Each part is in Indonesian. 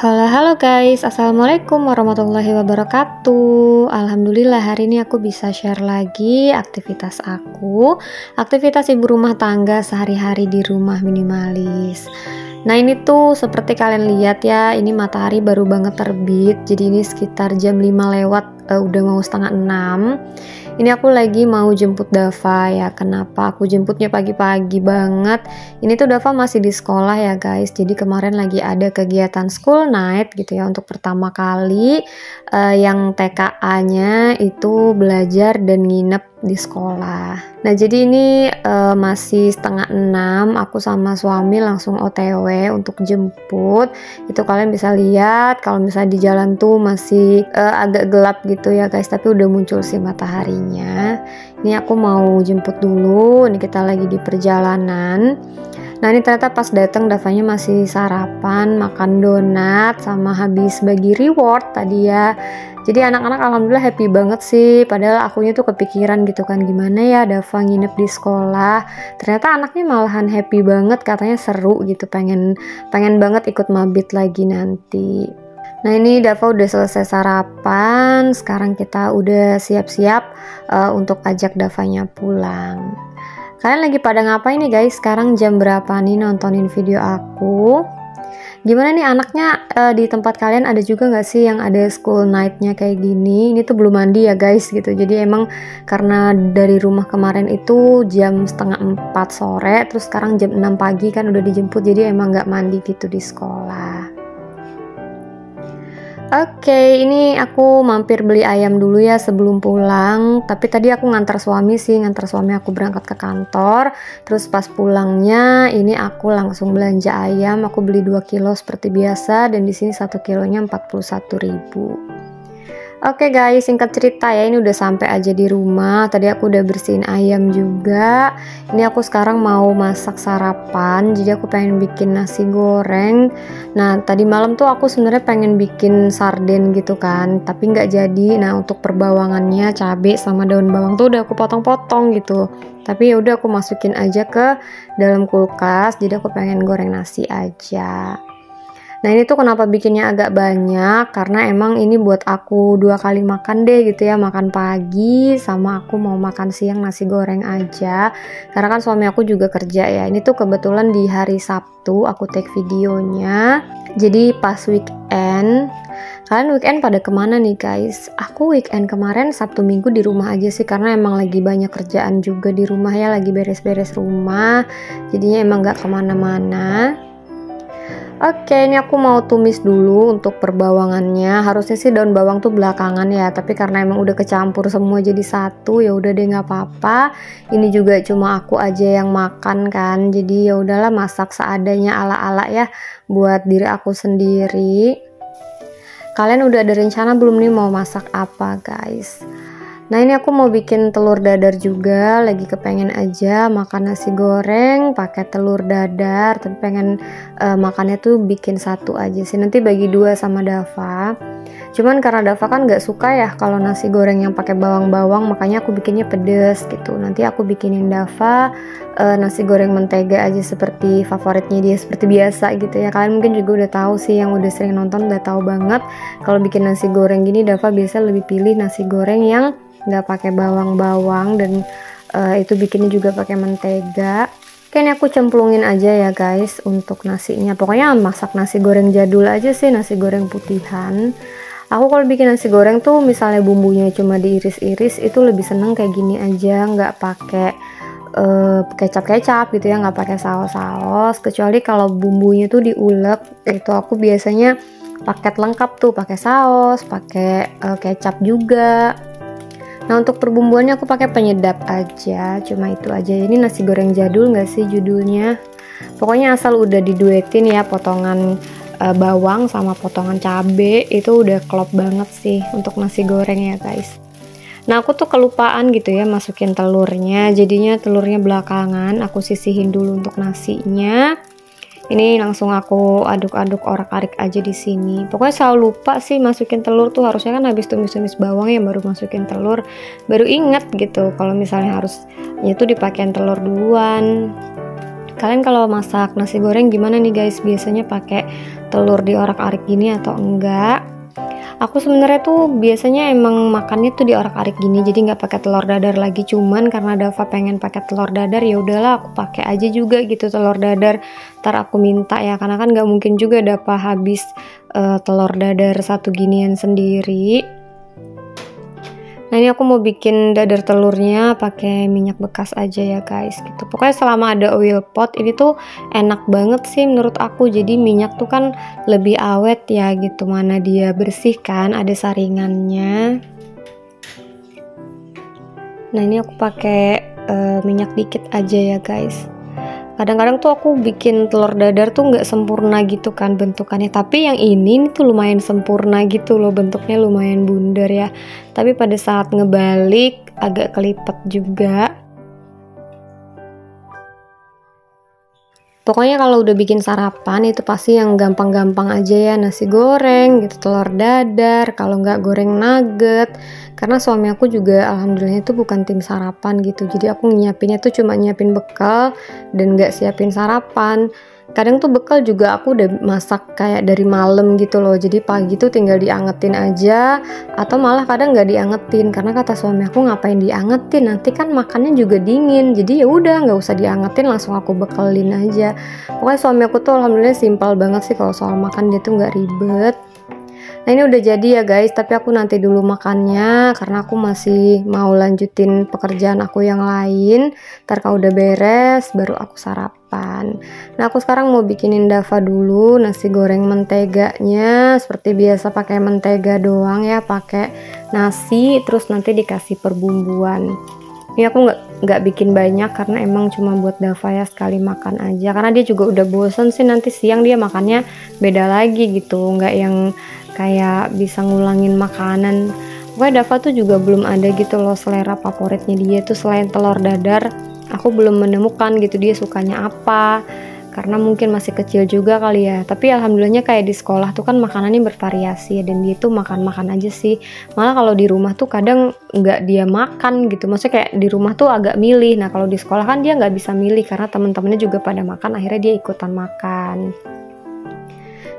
Halo halo guys, assalamualaikum warahmatullahi wabarakatuh. Alhamdulillah hari ini aku bisa share lagi aktivitas aku, aktivitas ibu rumah tangga sehari-hari di rumah minimalis. Nah ini tuh seperti kalian lihat ya, ini matahari baru banget terbit, jadi ini sekitar jam 5 lewat, udah mau setengah 6. Ini aku lagi mau jemput Dava ya. Kenapa aku jemputnya pagi-pagi banget? Ini tuh Dava masih di sekolah ya guys. Jadi kemarin lagi ada kegiatan school night gitu ya. Untuk pertama kali yang TKA-nya itu belajar dan nginep di sekolah. Nah jadi ini masih setengah 6. Aku sama suami langsung OTW untuk jemput. Itu kalian bisa lihat kalau misalnya di jalan tuh masih agak gelap gitu ya guys. Tapi udah muncul sih matahari. Ini aku mau jemput dulu. Ini kita lagi di perjalanan. Nah ini ternyata pas datang Davanya masih sarapan, makan donat sama habis bagi reward tadi ya. Jadi anak-anak alhamdulillah happy banget sih. Padahal akunya tuh kepikiran gitu kan, gimana ya Dava nginep di sekolah. Ternyata anaknya malahan happy banget, katanya seru gitu, pengen banget ikut mabit lagi nanti. Nah ini Dava udah selesai sarapan, sekarang kita udah siap-siap untuk ajak Davanya pulang. Kalian lagi pada ngapain nih guys? Sekarang jam berapa nih nontonin video aku? Gimana nih anaknya di tempat kalian ada juga nggak sih yang ada school night-nya kayak gini? Ini tuh belum mandi ya guys gitu. Jadi emang karena dari rumah kemarin itu jam setengah 4 sore, terus sekarang jam 6 pagi kan udah dijemput, jadi emang nggak mandi gitu di sekolah. Oke, ini aku mampir beli ayam dulu ya sebelum pulang. Tapi tadi aku ngantar suami aku berangkat ke kantor. Terus pas pulangnya, ini aku langsung belanja ayam. Aku beli 2 kilo seperti biasa, dan di sini 1 kilonya 41.000. Oke guys, singkat cerita ya, ini udah sampai aja di rumah. Tadi aku udah bersihin ayam juga. Ini aku sekarang mau masak sarapan. Jadi aku pengen bikin nasi goreng. Nah tadi malam tuh aku sebenarnya pengen bikin sarden gitu kan, tapi nggak jadi. Nah untuk perbawangannya cabai sama daun bawang tuh udah aku potong-potong gitu. Tapi ya udah aku masukin aja ke dalam kulkas. Jadi aku pengen goreng nasi aja. Nah ini tuh kenapa bikinnya agak banyak, karena emang ini buat aku 2 kali makan deh gitu ya, makan pagi sama aku mau makan siang nasi goreng aja. Karena kan suami aku juga kerja ya. Ini tuh kebetulan di hari Sabtu aku take videonya, jadi pas weekend. Kalian weekend pada kemana nih guys? Aku weekend kemarin Sabtu Minggu di rumah aja sih, karena emang lagi banyak kerjaan juga di rumah ya, lagi beres-beres rumah, jadinya emang gak kemana-mana. Oke, ini aku mau tumis dulu untuk perbawangannya. Harusnya sih daun bawang tuh belakangan ya, tapi karena emang udah kecampur semua jadi satu, ya udah deh nggak apa-apa. Ini juga cuma aku aja yang makan kan, jadi ya udahlah masak seadanya ala-ala ya buat diri aku sendiri. Kalian udah ada rencana belum nih mau masak apa guys? Nah ini aku mau bikin telur dadar juga, lagi kepengen aja makan nasi goreng pakai telur dadar, tapi pengen makannya tuh bikin satu aja sih, nanti bagi 2 sama Dava. Cuman karena Dava kan nggak suka ya kalau nasi goreng yang pakai bawang-bawang, makanya aku bikinnya pedes gitu. Nanti aku bikinin Dava nasi goreng mentega aja seperti favoritnya dia, seperti biasa gitu ya. Kalian mungkin juga udah tahu sih, yang udah sering nonton udah tahu banget kalau bikin nasi goreng gini Dava biasa lebih pilih nasi goreng yang nggak pakai bawang-bawang, dan itu bikinnya juga pakai mentega. Oke, ini aku cemplungin aja ya guys untuk nasinya. Pokoknya masak nasi goreng jadul aja sih, nasi goreng putihan. Aku kalau bikin nasi goreng tuh misalnya bumbunya cuma diiris-iris, itu lebih seneng kayak gini aja, nggak pakai kecap-kecap gitu ya, nggak pakai saus-saus. Kecuali kalau bumbunya tuh diulek, itu aku biasanya paket lengkap tuh, pakai saus, pakai kecap juga. Nah untuk perbumbuannya aku pakai penyedap aja, cuma itu aja. Ini nasi goreng jadul nggak sih judulnya? Pokoknya asal udah diduetin ya potongan bawang sama potongan cabe, itu udah klop banget sih untuk nasi goreng ya guys. Nah aku tuh kelupaan gitu ya masukin telurnya, jadinya telurnya belakangan aku sisihin dulu untuk nasinya. Ini langsung aku aduk-aduk orak-arik aja di sini. Pokoknya selalu lupa sih masukin telur tuh, harusnya kan habis tumis-tumis bawang ya baru masukin telur. Baru inget gitu kalau misalnya harusnya tuh dipakein telur duluan. Kalian kalau masak nasi goreng gimana nih guys? Biasanya pakai telur diorak-arik gini atau enggak? Aku sebenarnya tuh biasanya emang makannya tuh diorak-arik gini, jadi nggak pakai telur dadar lagi. Cuman karena Dava pengen pakai telur dadar, ya udahlah aku pakai aja juga gitu telur dadar. Ntar aku minta ya, karena kan nggak mungkin juga Dava habis telur dadar satu ginian sendiri. Nah ini aku mau bikin dadar telurnya pakai minyak bekas aja ya guys gitu. Pokoknya selama ada oil pot ini tuh enak banget sih menurut aku. Jadi minyak tuh kan lebih awet ya gitu. Mana dia bersih kan, ada saringannya. Nah ini aku pakai minyak dikit aja ya guys. Kadang-kadang tuh aku bikin telur dadar tuh nggak sempurna gitu kan bentukannya, tapi yang ini tuh lumayan sempurna gitu loh, bentuknya lumayan bundar ya, tapi pada saat ngebalik agak kelipet juga. Pokoknya kalau udah bikin sarapan itu pasti yang gampang-gampang aja ya, nasi goreng gitu, telur dadar, kalau nggak goreng nugget. Karena suami aku juga alhamdulillah itu bukan tim sarapan gitu, jadi aku nyiapinnya tuh cuma nyiapin bekal dan nggak siapin sarapan. Kadang tuh bekal juga aku udah masak kayak dari malam gitu loh, jadi pagi tuh tinggal diangetin aja, atau malah kadang nggak diangetin karena kata suami aku ngapain diangetin, nanti kan makannya juga dingin, jadi ya udah nggak usah diangetin, langsung aku bekelin aja. Pokoknya suami aku tuh alhamdulillah simpel banget sih kalau soal makan, dia tuh nggak ribet. Nah ini udah jadi ya guys, tapi aku nanti dulu makannya karena aku masih mau lanjutin pekerjaan aku yang lain. Ntar kalau udah beres baru aku sarapan. Nah aku sekarang mau bikinin Dava dulu nasi goreng menteganya. Seperti biasa pakai mentega doang ya, pakai nasi terus nanti dikasih perbumbuan. Ini aku nggak bikin banyak karena emang cuma buat Dava ya, sekali makan aja. Karena dia juga udah bosen sih, nanti siang dia makannya beda lagi gitu, nggak yang kayak bisa ngulangin makanan. Pokoknya Dava tuh juga belum ada gitu loh selera favoritnya dia tuh selain telur dadar. Aku belum menemukan gitu dia sukanya apa, karena mungkin masih kecil juga kali ya. Tapi alhamdulillahnya kayak di sekolah tuh kan makanannya bervariasi ya, dan dia tuh makan-makan aja sih. Malah kalau di rumah tuh kadang nggak dia makan gitu, maksudnya kayak di rumah tuh agak milih. Nah kalau di sekolah kan dia nggak bisa milih karena temen-temennya juga pada makan, akhirnya dia ikutan makan.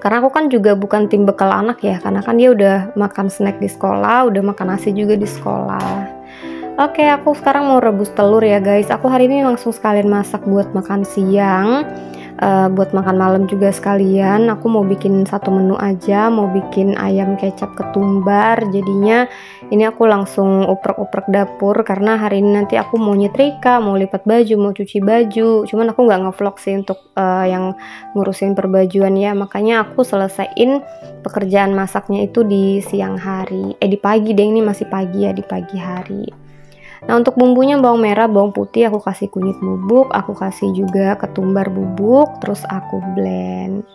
Karena aku kan juga bukan tim bekal anak ya, karena kan dia udah makan snack di sekolah, udah makan nasi juga di sekolah. Oke, aku sekarang mau rebus telur ya guys. Aku hari ini langsung sekalian masak buat makan siang, buat makan malam juga sekalian. Aku mau bikin satu menu aja, mau bikin ayam kecap ketumbar. Jadinya ini aku langsung uprek-uprek dapur karena hari ini nanti aku mau nyetrika, mau lipat baju, mau cuci baju. Cuman aku nggak ngevlog sih untuk yang ngurusin perbajuan ya. Makanya aku selesaiin pekerjaan masaknya itu di siang hari. Di pagi deh, ini masih pagi ya, di pagi hari. Nah untuk bumbunya bawang merah, bawang putih, aku kasih kunyit bubuk, aku kasih juga ketumbar bubuk, terus aku blend.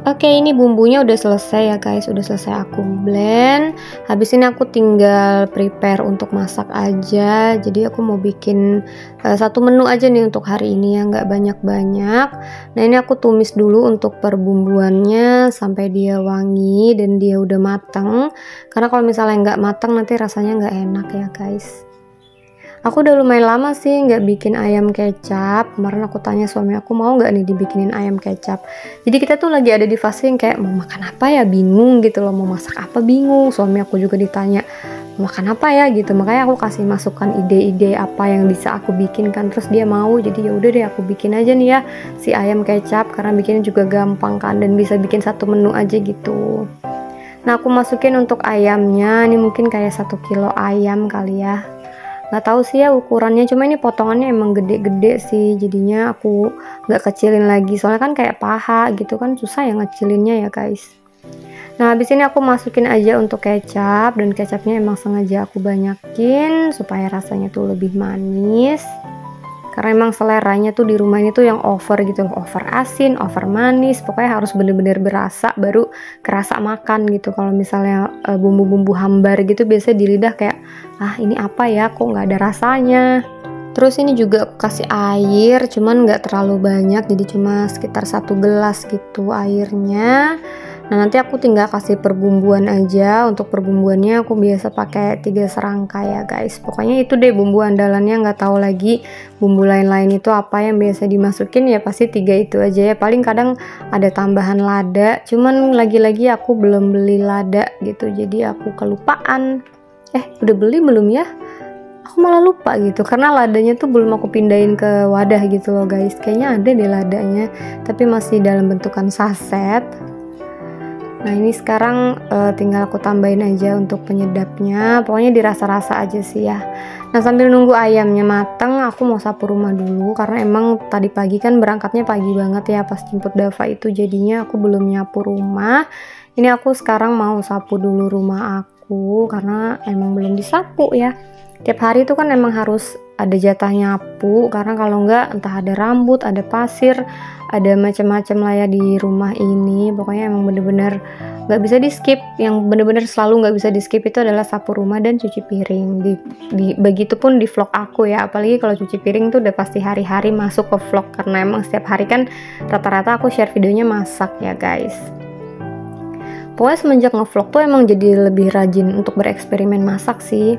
Oke, ini bumbunya udah selesai ya guys, udah selesai aku blend. Habis ini aku tinggal prepare untuk masak aja. Jadi aku mau bikin satu menu aja nih untuk hari ini ya, nggak banyak-banyak. Nah ini aku tumis dulu untuk perbumbuannya sampai dia wangi dan dia udah mateng. Karena kalau misalnya nggak mateng nanti rasanya nggak enak ya guys. Aku udah lumayan lama sih nggak bikin ayam kecap. Kemarin aku tanya suami aku mau nggak nih dibikinin ayam kecap. Jadi kita tuh lagi ada di fase yang kayak mau makan apa ya, bingung gitu loh, mau masak apa bingung. Suami aku juga ditanya mau makan apa ya gitu. Makanya aku kasih masukan ide-ide apa yang bisa aku bikin kan. Terus dia mau, jadi ya udah deh aku bikin aja nih ya si ayam kecap karena bikinnya juga gampang kan dan bisa bikin satu menu aja gitu. Nah aku masukin untuk ayamnya, ini mungkin kayak 1 kilo ayam kali ya. Nggak tahu sih ya ukurannya, cuma ini potongannya emang gede-gede sih, jadinya aku nggak kecilin lagi, soalnya kan kayak paha gitu kan susah ya ngecilinnya ya guys. Nah habis ini aku masukin aja untuk kecap, dan kecapnya emang sengaja aku banyakin supaya rasanya tuh lebih manis. Karena emang seleranya tuh di rumah ini tuh yang over gitu loh, over asin, over manis, pokoknya harus bener-bener berasa baru kerasa makan gitu. Kalau misalnya bumbu-bumbu hambar gitu biasanya di lidah kayak ini apa ya, kok nggak ada rasanya. Terus ini juga aku kasih air, cuman nggak terlalu banyak, jadi cuma sekitar 1 gelas gitu airnya. Nah nanti aku tinggal kasih perbumbuan aja. Untuk perbumbuannya aku biasa pakai 3 serangkai ya guys. Pokoknya itu deh bumbu andalannya, nggak tahu lagi bumbu lain-lain itu apa yang biasa dimasukin, ya pasti 3 itu aja ya. Paling kadang ada tambahan lada, cuman lagi-lagi aku belum beli lada gitu, jadi aku kelupaan. Udah beli belum ya? Aku malah lupa gitu, karena ladanya tuh belum aku pindahin ke wadah gitu loh guys. Kayaknya ada deh ladanya, tapi masih dalam bentukan saset. Nah ini sekarang tinggal aku tambahin aja untuk penyedapnya. Pokoknya dirasa-rasa aja sih ya. Nah sambil nunggu ayamnya matang, aku mau sapu rumah dulu, karena emang tadi pagi kan berangkatnya pagi banget ya pas jemput Dava itu, jadinya aku belum nyapu rumah. Ini aku sekarang mau sapu dulu rumah aku, karena emang belum disapu ya. Tiap hari itu kan emang harus ada jatah nyapu, karena kalau enggak entah ada rambut, ada pasir, ada macam-macam lah ya di rumah ini. Pokoknya emang bener-bener nggak bisa di skip. Yang bener-bener selalu nggak bisa di skip itu adalah sapu rumah dan cuci piring. Begitupun di vlog aku ya, apalagi kalau cuci piring tuh udah pasti hari-hari masuk ke vlog, karena emang setiap hari kan rata-rata aku share videonya masak ya guys. Pokoknya semenjak ngevlog tuh emang jadi lebih rajin untuk bereksperimen masak sih.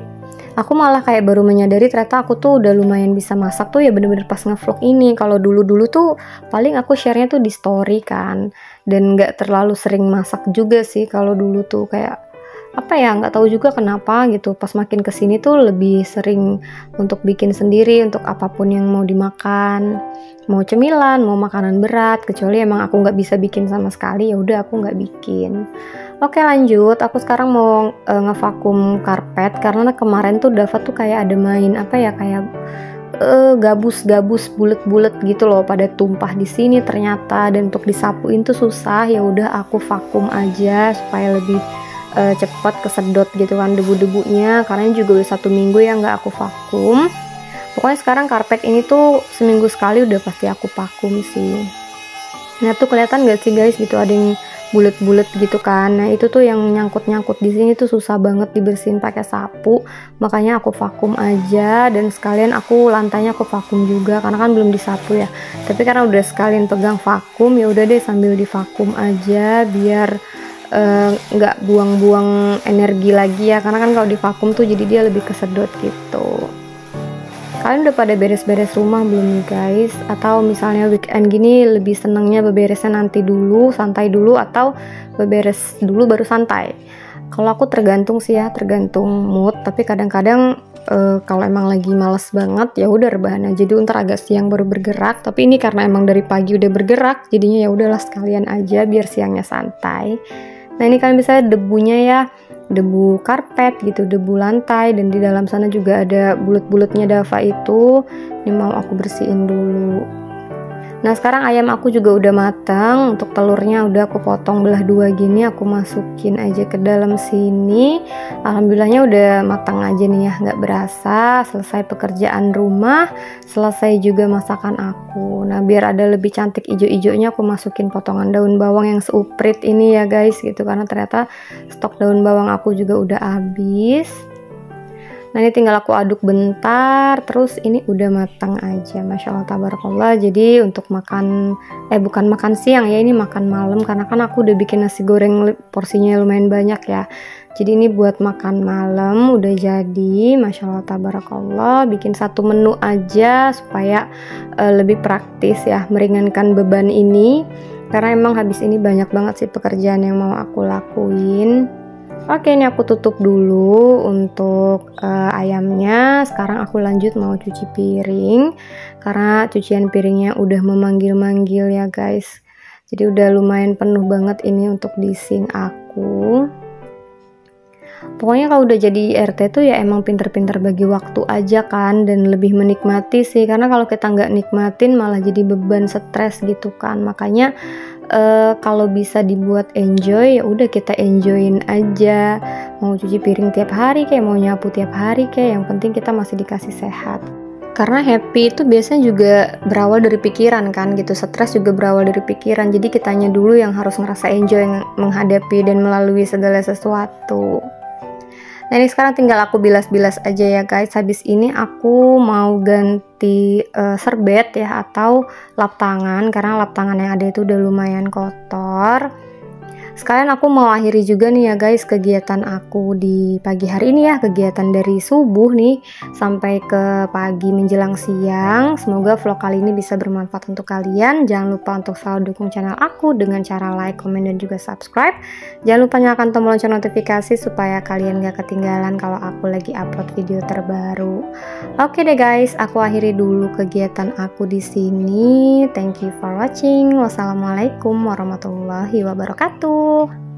Aku malah kayak baru menyadari ternyata aku tuh udah lumayan bisa masak tuh ya bener-bener pas ngevlog ini. Kalau dulu-dulu tuh paling aku share-nya tuh di story kan, dan nggak terlalu sering masak juga sih. Kalau dulu tuh kayak apa ya, nggak tahu juga kenapa gitu. Pas makin kesini tuh lebih sering untuk bikin sendiri untuk apapun yang mau dimakan, mau cemilan, mau makanan berat. Kecuali emang aku nggak bisa bikin sama sekali, ya udah aku nggak bikin. Oke lanjut, aku sekarang mau ngevakum karpet, karena kemarin tuh Dava tuh kayak ada main apa ya, kayak gabus-gabus bulet-bulet gitu loh, pada tumpah di sini ternyata, dan untuk disapuin tuh susah. Ya udah aku vakum aja supaya lebih cepat kesedot gitu kan debu-debunya, karena ini juga udah 1 minggu ya nggak aku vakum. Pokoknya sekarang karpet ini tuh seminggu sekali udah pasti aku vakum sih. Nah tuh kelihatan gak sih guys gitu, ada yang bulet-bulet gitu kan. Nah itu tuh yang nyangkut-nyangkut di sini tuh susah banget dibersihin pakai sapu, makanya aku vakum aja. Dan sekalian aku lantainya aku vakum juga, karena kan belum disapu ya. Tapi karena udah sekalian pegang vakum, ya udah deh sambil divakum aja biar nggak buang-buang energi lagi ya, karena kan kalau divakum tuh jadi dia lebih kesedot gitu. Kalian udah pada beres-beres rumah belum nih guys? Atau misalnya weekend gini lebih senengnya beberesnya nanti dulu, santai dulu, atau beberes dulu baru santai? Kalau aku tergantung sih ya, tergantung mood. Tapi kadang-kadang kalau emang lagi males banget ya udah rebahan aja dulu, ntar agak siang baru bergerak. Tapi ini karena emang dari pagi udah bergerak, jadinya ya udahlah sekalian aja biar siangnya santai. Nah ini kalian bisa debunya ya, debu karpet gitu, debu lantai, dan di dalam sana juga ada bulet-buletnya Dava itu. Ini mau aku bersihin dulu. Nah sekarang ayam aku juga udah matang. Untuk telurnya udah aku potong belah 2 gini, aku masukin aja ke dalam sini. Alhamdulillahnya udah matang aja nih ya, nggak berasa. Selesai pekerjaan rumah, selesai juga masakan aku. Nah biar ada lebih cantik ijo-ijonya, aku masukin potongan daun bawang yang seuprit ini ya guys gitu, karena ternyata stok daun bawang aku juga udah habis. Nah ini tinggal aku aduk bentar, terus ini udah matang aja, Masya Allah tabarakallah. Jadi untuk makan, bukan makan siang ya, ini makan malam, karena kan aku udah bikin nasi goreng porsinya lumayan banyak ya. Jadi ini buat makan malam udah jadi, Masya Allah tabarakallah. Bikin 1 menu aja supaya lebih praktis ya, meringankan beban ini, karena emang habis ini banyak banget sih pekerjaan yang mau aku lakuin. Oke ini aku tutup dulu untuk ayamnya. Sekarang aku lanjut mau cuci piring, karena cucian piringnya udah memanggil-manggil ya guys. Jadi udah lumayan penuh banget ini untuk di sink aku. Pokoknya kalau udah jadi RT tuh ya emang pinter-pinter bagi waktu aja kan, dan lebih menikmati sih, karena kalau kita nggak nikmatin malah jadi beban, stres gitu kan. Makanya kalau bisa dibuat enjoy, ya udah kita enjoyin aja. Mau cuci piring tiap hari kayak mau nyapu tiap hari kayak, yang penting kita masih dikasih sehat. Karena happy itu biasanya juga berawal dari pikiran kan gitu, stres juga berawal dari pikiran. Jadi kitanya dulu yang harus ngerasa enjoy menghadapi dan melalui segala sesuatu. Nah ini sekarang tinggal aku bilas-bilas aja ya guys. Habis ini aku mau ganti serbet ya, atau lap tangan, karena lap tangan yang ada itu udah lumayan kotor. Sekalian aku mau akhiri juga nih ya guys kegiatan aku di pagi hari ini ya, kegiatan dari subuh nih sampai ke pagi menjelang siang. Semoga vlog kali ini bisa bermanfaat untuk kalian. Jangan lupa untuk selalu dukung channel aku dengan cara like, komen, dan juga subscribe. Jangan lupa nyalakan tombol lonceng notifikasi supaya kalian gak ketinggalan kalau aku lagi upload video terbaru. Oke deh guys, aku akhiri dulu kegiatan aku di sini. Thank you for watching. Wassalamualaikum warahmatullahi wabarakatuh.